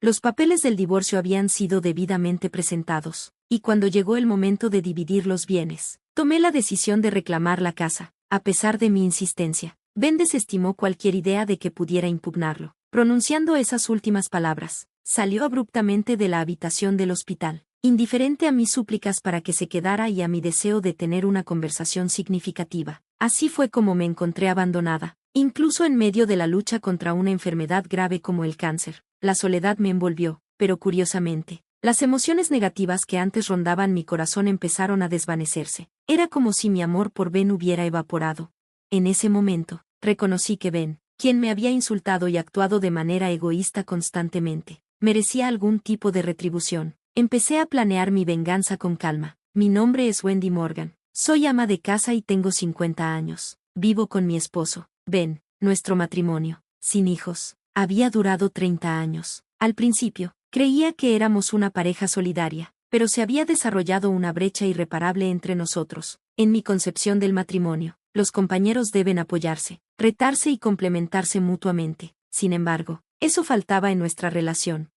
Los papeles del divorcio habían sido debidamente presentados, y cuando llegó el momento de dividir los bienes, tomé la decisión de reclamar la casa, a pesar de mi insistencia. Ben desestimó cualquier idea de que pudiera impugnarlo. Pronunciando esas últimas palabras, salió abruptamente de la habitación del hospital, indiferente a mis súplicas para que se quedara y a mi deseo de tener una conversación significativa. Así fue como me encontré abandonada, incluso en medio de la lucha contra una enfermedad grave como el cáncer. La soledad me envolvió, pero curiosamente, las emociones negativas que antes rondaban mi corazón empezaron a desvanecerse. Era como si mi amor por Ben hubiera evaporado. En ese momento, reconocí que Ben, quien me había insultado y actuado de manera egoísta constantemente, merecía algún tipo de retribución. Empecé a planear mi venganza con calma. Mi nombre es Wendy Morgan. Soy ama de casa y tengo 50 años. Vivo con mi esposo, Ben. Nuestro matrimonio, sin hijos, había durado 30 años. Al principio, creía que éramos una pareja solidaria, pero se había desarrollado una brecha irreparable entre nosotros. En mi concepción del matrimonio, los compañeros deben apoyarse, retarse y complementarse mutuamente. Sin embargo, eso faltaba en nuestra relación.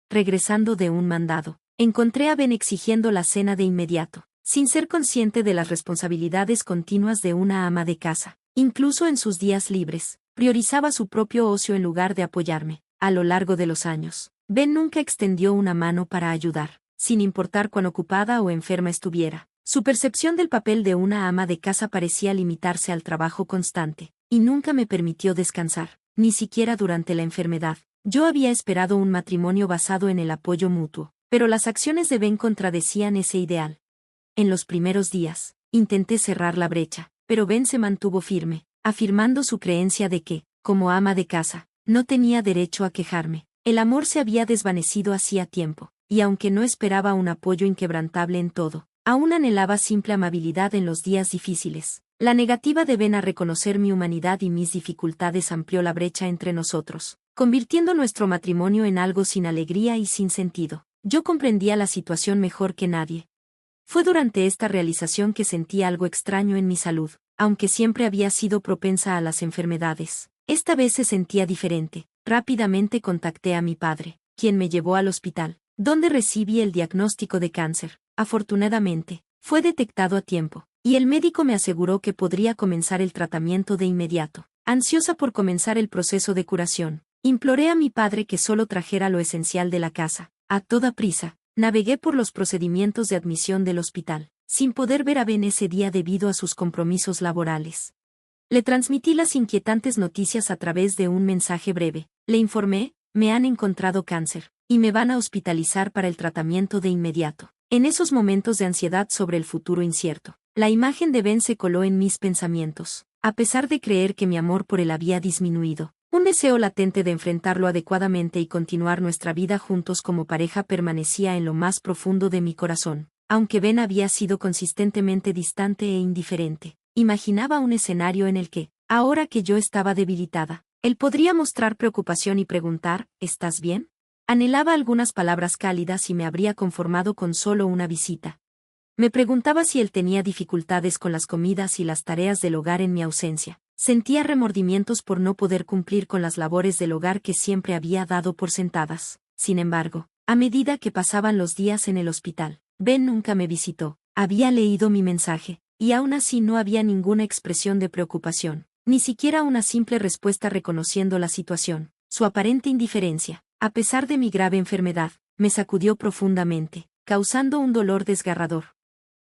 Regresando de un mandado, encontré a Ben exigiendo la cena de inmediato, sin ser consciente de las responsabilidades continuas de una ama de casa. Incluso en sus días libres, priorizaba su propio ocio en lugar de apoyarme. A lo largo de los años, Ben nunca extendió una mano para ayudar, sin importar cuán ocupada o enferma estuviera. Su percepción del papel de una ama de casa parecía limitarse al trabajo constante, y nunca me permitió descansar, ni siquiera durante la enfermedad. Yo había esperado un matrimonio basado en el apoyo mutuo, pero las acciones de Ben contradecían ese ideal. En los primeros días, intenté cerrar la brecha, pero Ben se mantuvo firme, afirmando su creencia de que, como ama de casa, no tenía derecho a quejarme. El amor se había desvanecido hacía tiempo, y aunque no esperaba un apoyo inquebrantable en todo, aún anhelaba simple amabilidad en los días difíciles. La negativa de Ben a reconocer mi humanidad y mis dificultades amplió la brecha entre nosotros, convirtiendo nuestro matrimonio en algo sin alegría y sin sentido. Yo comprendía la situación mejor que nadie. Fue durante esta realización que sentí algo extraño en mi salud, aunque siempre había sido propensa a las enfermedades. Esta vez se sentía diferente. Rápidamente contacté a mi padre, quien me llevó al hospital, donde recibí el diagnóstico de cáncer. Afortunadamente, fue detectado a tiempo, y el médico me aseguró que podría comenzar el tratamiento de inmediato. Ansiosa por comenzar el proceso de curación, imploré a mi padre que solo trajera lo esencial de la casa. A toda prisa, navegué por los procedimientos de admisión del hospital, sin poder ver a Ben ese día debido a sus compromisos laborales. Le transmití las inquietantes noticias a través de un mensaje breve. Le informé, me han encontrado cáncer, y me van a hospitalizar para el tratamiento de inmediato. En esos momentos de ansiedad sobre el futuro incierto, la imagen de Ben se coló en mis pensamientos. A pesar de creer que mi amor por él había disminuido, un deseo latente de enfrentarlo adecuadamente y continuar nuestra vida juntos como pareja permanecía en lo más profundo de mi corazón. Aunque Ben había sido consistentemente distante e indiferente, imaginaba un escenario en el que, ahora que yo estaba debilitada, él podría mostrar preocupación y preguntar, ¿estás bien? Anhelaba algunas palabras cálidas y me habría conformado con solo una visita. Me preguntaba si él tenía dificultades con las comidas y las tareas del hogar en mi ausencia. Sentía remordimientos por no poder cumplir con las labores del hogar que siempre había dado por sentadas. Sin embargo, a medida que pasaban los días en el hospital, Ben nunca me visitó. Había leído mi mensaje, y aún así no había ninguna expresión de preocupación, ni siquiera una simple respuesta reconociendo la situación. Su aparente indiferencia, a pesar de mi grave enfermedad, me sacudió profundamente, causando un dolor desgarrador.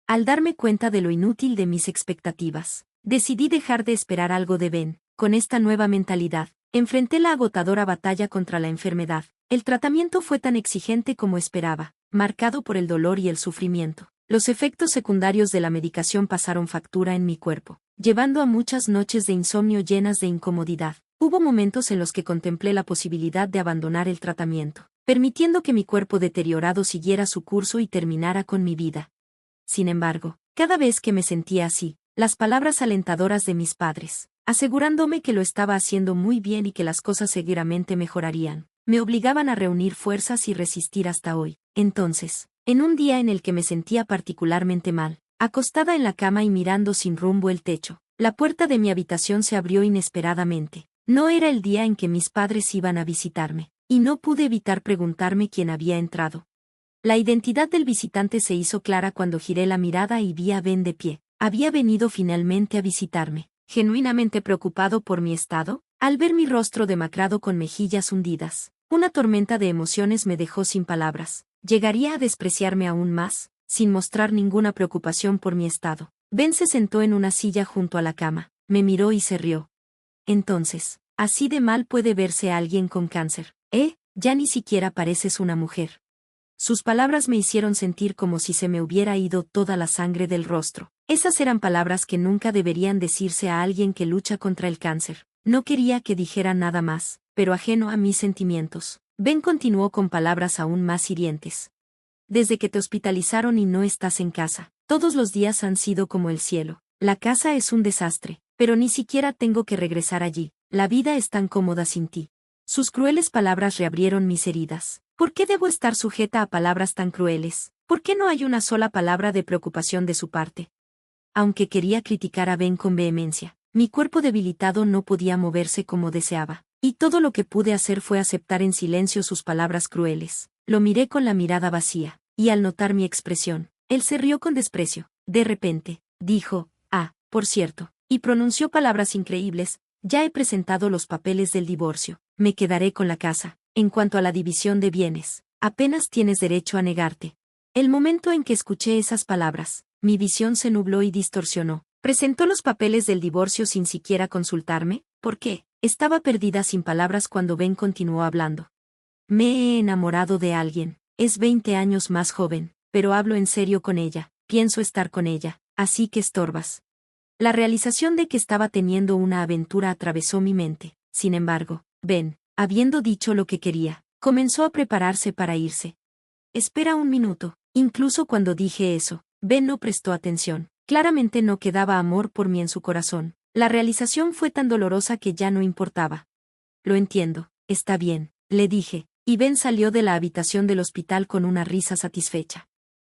Al darme cuenta de lo inútil de mis expectativas, decidí dejar de esperar algo de Ben. Con esta nueva mentalidad, enfrenté la agotadora batalla contra la enfermedad. El tratamiento fue tan exigente como esperaba, marcado por el dolor y el sufrimiento. Los efectos secundarios de la medicación pasaron factura en mi cuerpo, llevando a muchas noches de insomnio llenas de incomodidad. Hubo momentos en los que contemplé la posibilidad de abandonar el tratamiento, permitiendo que mi cuerpo deteriorado siguiera su curso y terminara con mi vida. Sin embargo, cada vez que me sentía así, las palabras alentadoras de mis padres, asegurándome que lo estaba haciendo muy bien y que las cosas seguramente mejorarían, me obligaban a reunir fuerzas y resistir hasta hoy. Entonces, en un día en el que me sentía particularmente mal, acostada en la cama y mirando sin rumbo el techo, la puerta de mi habitación se abrió inesperadamente. No era el día en que mis padres iban a visitarme. y no pude evitar preguntarme quién había entrado. La identidad del visitante se hizo clara cuando giré la mirada y vi a Ben de pie. Había venido finalmente a visitarme. Genuinamente preocupado por mi estado, al ver mi rostro demacrado con mejillas hundidas, una tormenta de emociones me dejó sin palabras. Llegaría a despreciarme aún más, sin mostrar ninguna preocupación por mi estado. Ben se sentó en una silla junto a la cama, me miró y se rió. Entonces, así de mal puede verse a alguien con cáncer, ¿eh? Ya ni siquiera pareces una mujer. Sus palabras me hicieron sentir como si se me hubiera ido toda la sangre del rostro. Esas eran palabras que nunca deberían decirse a alguien que lucha contra el cáncer. No quería que dijera nada más, pero ajeno a mis sentimientos. Ben continuó con palabras aún más hirientes. Desde que te hospitalizaron y no estás en casa, todos los días han sido como el cielo. La casa es un desastre, pero ni siquiera tengo que regresar allí. La vida es tan cómoda sin ti. Sus crueles palabras reabrieron mis heridas. ¿Por qué debo estar sujeta a palabras tan crueles? ¿Por qué no hay una sola palabra de preocupación de su parte? Aunque quería criticar a Ben con vehemencia, mi cuerpo debilitado no podía moverse como deseaba, y todo lo que pude hacer fue aceptar en silencio sus palabras crueles. Lo miré con la mirada vacía, y al notar mi expresión, él se rió con desprecio. De repente, dijo, por cierto, y pronunció palabras increíbles, ya he presentado los papeles del divorcio, me quedaré con la casa. En cuanto a la división de bienes, apenas tienes derecho a negarte. El momento en que escuché esas palabras, mi visión se nubló y distorsionó. ¿Presentó los papeles del divorcio sin siquiera consultarme? ¿Por qué? Estaba perdida sin palabras cuando Ben continuó hablando. Me he enamorado de alguien. Es 20 años más joven, pero hablo en serio con ella. Pienso estar con ella, así que estorbas. La realización de que estaba teniendo una aventura atravesó mi mente. Sin embargo, Ben, habiendo dicho lo que quería, comenzó a prepararse para irse. Espera un minuto. Incluso cuando dije eso, Ben no prestó atención. Claramente no quedaba amor por mí en su corazón. La realización fue tan dolorosa que ya no importaba. Lo entiendo, está bien, le dije, y Ben salió de la habitación del hospital con una risa satisfecha.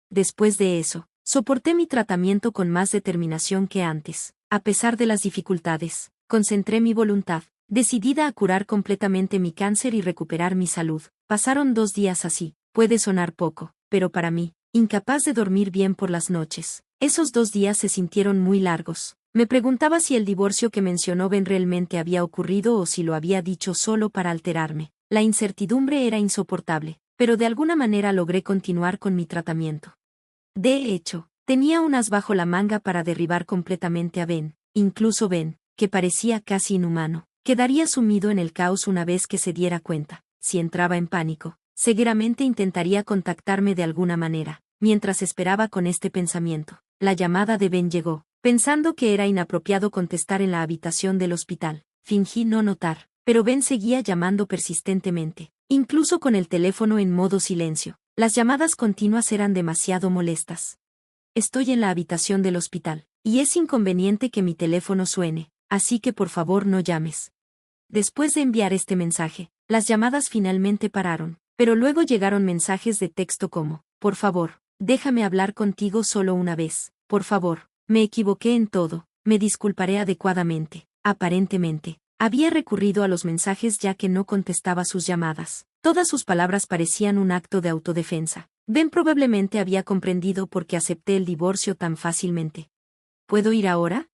Después de eso, soporté mi tratamiento con más determinación que antes. A pesar de las dificultades, concentré mi voluntad, decidida a curar completamente mi cáncer y recuperar mi salud. Pasaron 2 días así. Puede sonar poco, pero para mí, incapaz de dormir bien por las noches, esos 2 días se sintieron muy largos. Me preguntaba si el divorcio que mencionó Ben realmente había ocurrido o si lo había dicho solo para alterarme. La incertidumbre era insoportable, pero de alguna manera logré continuar con mi tratamiento. De hecho, tenía un as bajo la manga para derribar completamente a Ben. Incluso Ben, que parecía casi inhumano, quedaría sumido en el caos una vez que se diera cuenta. Si entraba en pánico, seguramente intentaría contactarme de alguna manera. Mientras esperaba con este pensamiento, la llamada de Ben llegó. Pensando que era inapropiado contestar en la habitación del hospital, fingí no notar, pero Ben seguía llamando persistentemente, incluso con el teléfono en modo silencio. Las llamadas continuas eran demasiado molestas. Estoy en la habitación del hospital, y es inconveniente que mi teléfono suene, así que por favor no llames. Después de enviar este mensaje, las llamadas finalmente pararon, pero luego llegaron mensajes de texto como, por favor, déjame hablar contigo solo una vez, por favor, me equivoqué en todo, me disculparé adecuadamente. Aparentemente, había recurrido a los mensajes ya que no contestaba sus llamadas. Todas sus palabras parecían un acto de autodefensa. Ben probablemente había comprendido por qué acepté el divorcio tan fácilmente. ¿Puedo ir ahora?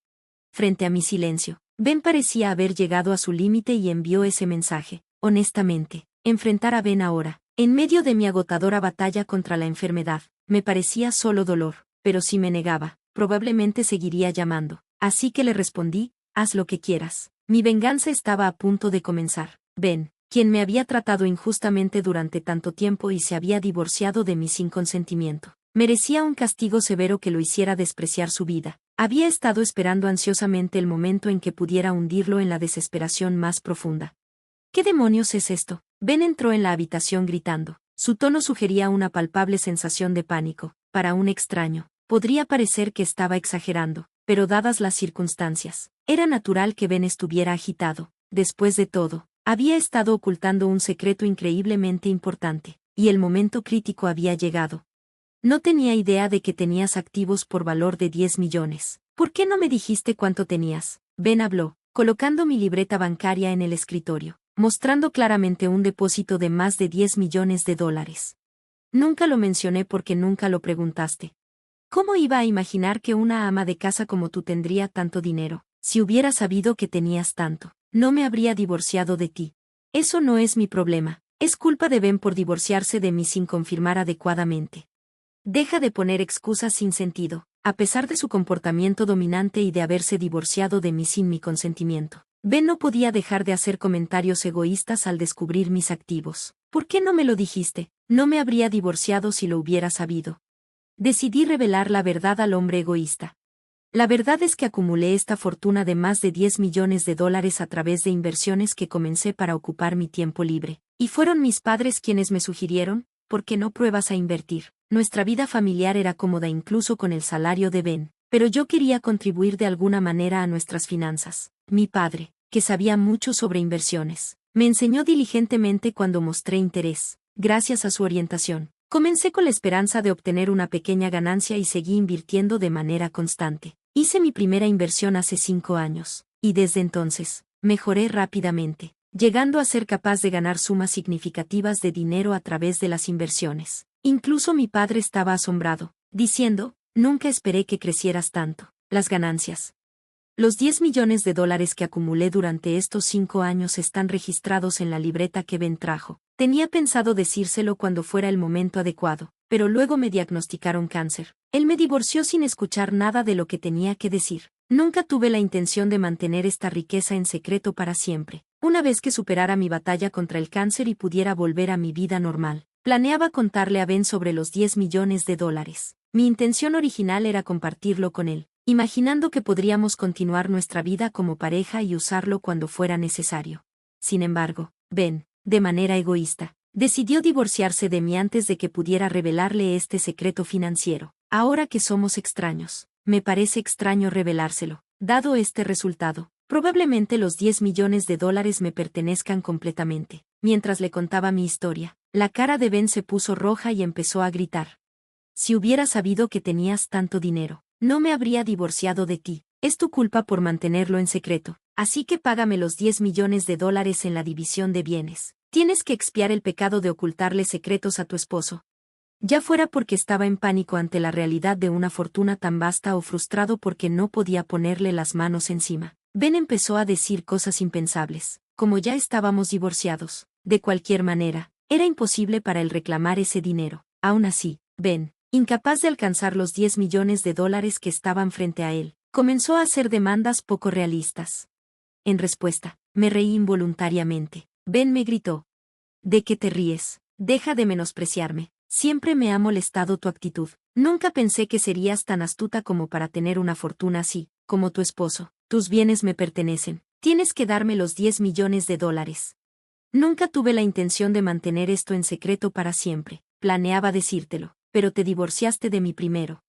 Frente a mi silencio, Ben parecía haber llegado a su límite y envió ese mensaje. Honestamente, enfrentar a Ben ahora, en medio de mi agotadora batalla contra la enfermedad, me parecía solo dolor, pero si me negaba, probablemente seguiría llamando. Así que le respondí, haz lo que quieras. Mi venganza estaba a punto de comenzar. Ben, quien me había tratado injustamente durante tanto tiempo y se había divorciado de mí sin consentimiento, merecía un castigo severo que lo hiciera despreciar su vida. Había estado esperando ansiosamente el momento en que pudiera hundirlo en la desesperación más profunda. ¿Qué demonios es esto? Ben entró en la habitación gritando. Su tono sugería una palpable sensación de pánico. Para un extraño, podría parecer que estaba exagerando, pero dadas las circunstancias, era natural que Ben estuviera agitado. Después de todo, había estado ocultando un secreto increíblemente importante, y el momento crítico había llegado. No tenía idea de que tenías activos por valor de 10 millones. ¿Por qué no me dijiste cuánto tenías? Ben habló, colocando mi libreta bancaria en el escritorio. mostrando claramente un depósito de más de 10 millones de dólares. Nunca lo mencioné porque nunca lo preguntaste. ¿Cómo iba a imaginar que una ama de casa como tú tendría tanto dinero? Si hubiera sabido que tenías tanto, no me habría divorciado de ti. Eso no es mi problema. Es culpa de Ben por divorciarse de mí sin confirmar adecuadamente. Deja de poner excusas sin sentido, a pesar de su comportamiento dominante y de haberse divorciado de mí sin mi consentimiento. Ben no podía dejar de hacer comentarios egoístas al descubrir mis activos. ¿Por qué no me lo dijiste? No me habría divorciado si lo hubiera sabido. Decidí revelar la verdad al hombre egoísta. La verdad es que acumulé esta fortuna de más de 10 millones de dólares a través de inversiones que comencé para ocupar mi tiempo libre. Y fueron mis padres quienes me sugirieron, ¿por qué no pruebas a invertir? Nuestra vida familiar era cómoda incluso con el salario de Ben, pero yo quería contribuir de alguna manera a nuestras finanzas. Mi padre, que sabía mucho sobre inversiones, me enseñó diligentemente cuando mostré interés. Gracias a su orientación, comencé con la esperanza de obtener una pequeña ganancia y seguí invirtiendo de manera constante. Hice mi primera inversión hace 5 años, y desde entonces, mejoré rápidamente, llegando a ser capaz de ganar sumas significativas de dinero a través de las inversiones. Incluso mi padre estaba asombrado, diciendo, nunca esperé que crecieras tanto. Las ganancias. Los 10 millones de dólares que acumulé durante estos 5 años están registrados en la libreta que Ben trajo. Tenía pensado decírselo cuando fuera el momento adecuado, pero luego me diagnosticaron cáncer. Él me divorció sin escuchar nada de lo que tenía que decir. Nunca tuve la intención de mantener esta riqueza en secreto para siempre. Una vez que superara mi batalla contra el cáncer y pudiera volver a mi vida normal, planeaba contarle a Ben sobre los 10 millones de dólares. Mi intención original era compartirlo con él, imaginando que podríamos continuar nuestra vida como pareja y usarlo cuando fuera necesario. Sin embargo, Ben, de manera egoísta, decidió divorciarse de mí antes de que pudiera revelarle este secreto financiero. Ahora que somos extraños, me parece extraño revelárselo. Dado este resultado, probablemente los 10 millones de dólares me pertenezcan completamente. Mientras le contaba mi historia, la cara de Ben se puso roja y empezó a gritar. Si hubiera sabido que tenías tanto dinero, no me habría divorciado de ti. Es tu culpa por mantenerlo en secreto, así que págame los 10 millones de dólares en la división de bienes. Tienes que expiar el pecado de ocultarle secretos a tu esposo. Ya fuera porque estaba en pánico ante la realidad de una fortuna tan vasta o frustrado porque no podía ponerle las manos encima, Ben empezó a decir cosas impensables. Como ya estábamos divorciados, de cualquier manera, era imposible para él reclamar ese dinero. Aún así, Ben, incapaz de alcanzar los 10 millones de dólares que estaban frente a él, comenzó a hacer demandas poco realistas. En respuesta, me reí involuntariamente. Ben me gritó. ¿De qué te ríes? Deja de menospreciarme. Siempre me ha molestado tu actitud. Nunca pensé que serías tan astuta como para tener una fortuna así, como tu esposo. Tus bienes me pertenecen. Tienes que darme los 10 millones de dólares. Nunca tuve la intención de mantener esto en secreto para siempre. Planeaba decírtelo, pero te divorciaste de mí primero.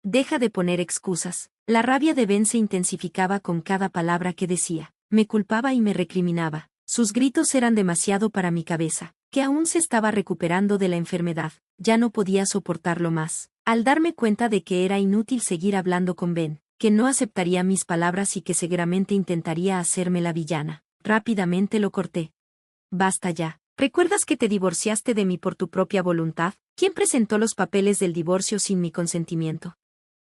Deja de poner excusas. La rabia de Ben se intensificaba con cada palabra que decía. Me culpaba y me recriminaba. Sus gritos eran demasiado para mi cabeza, que aún se estaba recuperando de la enfermedad. Ya no podía soportarlo más. Al darme cuenta de que era inútil seguir hablando con Ben, que no aceptaría mis palabras y que seguramente intentaría hacerme la villana, rápidamente lo corté. Basta ya. ¿Recuerdas que te divorciaste de mí por tu propia voluntad? ¿Quién presentó los papeles del divorcio sin mi consentimiento?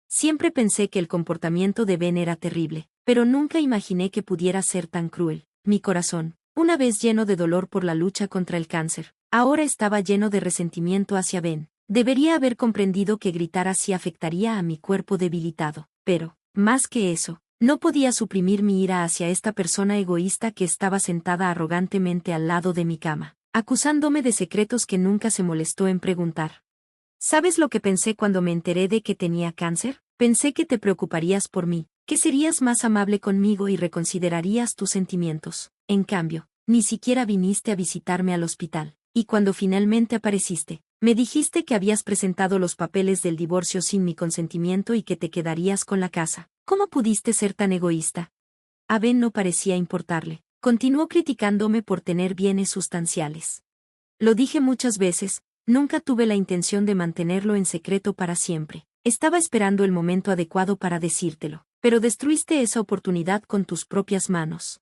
Siempre pensé que el comportamiento de Ben era terrible, pero nunca imaginé que pudiera ser tan cruel. Mi corazón, una vez lleno de dolor por la lucha contra el cáncer, ahora estaba lleno de resentimiento hacia Ben. Debería haber comprendido que gritar así afectaría a mi cuerpo debilitado, pero, más que eso, no podía suprimir mi ira hacia esta persona egoísta que estaba sentada arrogantemente al lado de mi cama, acusándome de secretos que nunca se molestó en preguntar. ¿Sabes lo que pensé cuando me enteré de que tenía cáncer? Pensé que te preocuparías por mí, que serías más amable conmigo y reconsiderarías tus sentimientos. En cambio, ni siquiera viniste a visitarme al hospital. Y cuando finalmente apareciste, me dijiste que habías presentado los papeles del divorcio sin mi consentimiento y que te quedarías con la casa. ¿Cómo pudiste ser tan egoísta? A Ben no parecía importarle. Continuó criticándome por tener bienes sustanciales. Lo dije muchas veces, nunca tuve la intención de mantenerlo en secreto para siempre. Estaba esperando el momento adecuado para decírtelo, pero destruiste esa oportunidad con tus propias manos.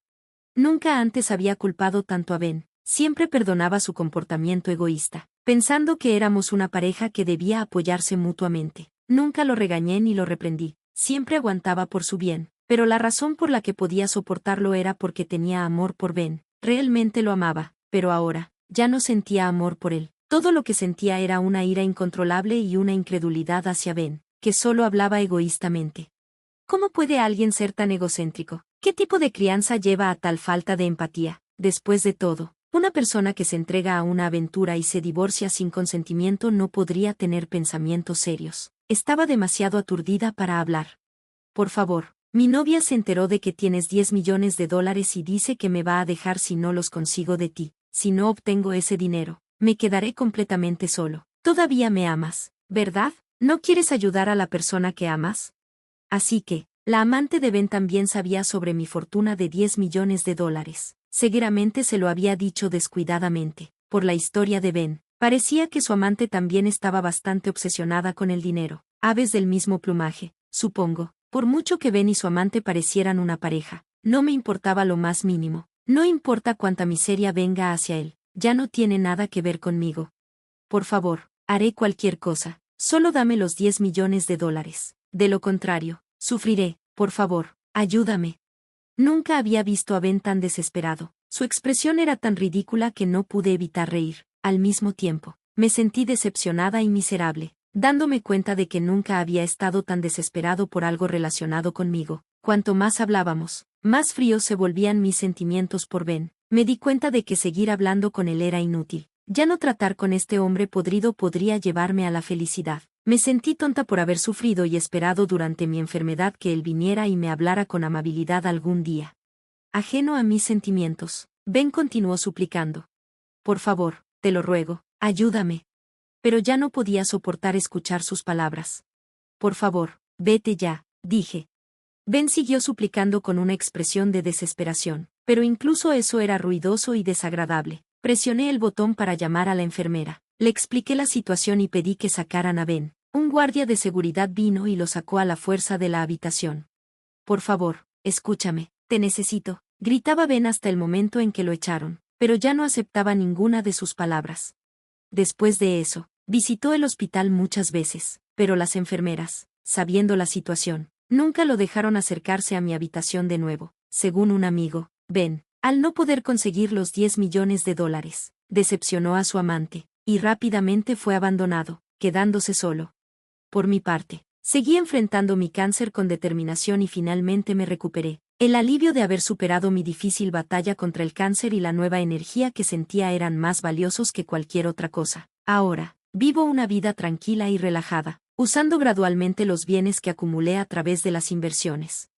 Nunca antes había culpado tanto a Ben. Siempre perdonaba su comportamiento egoísta, pensando que éramos una pareja que debía apoyarse mutuamente. Nunca lo regañé ni lo reprendí, siempre aguantaba por su bien, pero la razón por la que podía soportarlo era porque tenía amor por Ben. Realmente lo amaba, pero ahora, ya no sentía amor por él. Todo lo que sentía era una ira incontrolable y una incredulidad hacia Ben, que solo hablaba egoístamente. ¿Cómo puede alguien ser tan egocéntrico? ¿Qué tipo de crianza lleva a tal falta de empatía? Después de todo, una persona que se entrega a una aventura y se divorcia sin consentimiento no podría tener pensamientos serios. Estaba demasiado aturdida para hablar. Por favor, mi novia se enteró de que tienes 10 millones de dólares y dice que me va a dejar si no los consigo de ti. Si no obtengo ese dinero, me quedaré completamente solo. Todavía me amas, ¿verdad? ¿No quieres ayudar a la persona que amas? Así que, la amante de Ben también sabía sobre mi fortuna de 10 millones de dólares. Seguramente se lo había dicho descuidadamente. Por la historia de Ben, parecía que su amante también estaba bastante obsesionada con el dinero. Aves del mismo plumaje, supongo. Por mucho que Ben y su amante parecieran una pareja, no me importaba lo más mínimo. No importa cuánta miseria venga hacia él, ya no tiene nada que ver conmigo. Por favor, haré cualquier cosa, solo dame los 10 millones de dólares. De lo contrario, sufriré, por favor, ayúdame. Nunca había visto a Ben tan desesperado. Su expresión era tan ridícula que no pude evitar reír. Al mismo tiempo, me sentí decepcionada y miserable, dándome cuenta de que nunca había estado tan desesperado por algo relacionado conmigo. Cuanto más hablábamos, más fríos se volvían mis sentimientos por Ben. Me di cuenta de que seguir hablando con él era inútil. Ya no tratar con este hombre podrido podría llevarme a la felicidad. Me sentí tonta por haber sufrido y esperado durante mi enfermedad que él viniera y me hablara con amabilidad algún día. Ajeno a mis sentimientos, Ben continuó suplicando. Por favor, te lo ruego, ayúdame. Pero ya no podía soportar escuchar sus palabras. Por favor, vete ya, dije. Ben siguió suplicando con una expresión de desesperación, pero incluso eso era ruidoso y desagradable. Presioné el botón para llamar a la enfermera. Le expliqué la situación y pedí que sacaran a Ben. Un guardia de seguridad vino y lo sacó a la fuerza de la habitación. Por favor, escúchame, te necesito, gritaba Ben hasta el momento en que lo echaron, pero ya no aceptaba ninguna de sus palabras. Después de eso, visitó el hospital muchas veces, pero las enfermeras, sabiendo la situación, nunca lo dejaron acercarse a mi habitación de nuevo. Según un amigo, Ben, al no poder conseguir los 10 millones de dólares, decepcionó a su amante, y rápidamente fue abandonado, quedándose solo. Por mi parte, seguí enfrentando mi cáncer con determinación y finalmente me recuperé. El alivio de haber superado mi difícil batalla contra el cáncer y la nueva energía que sentía eran más valiosos que cualquier otra cosa. Ahora, vivo una vida tranquila y relajada, usando gradualmente los bienes que acumulé a través de las inversiones.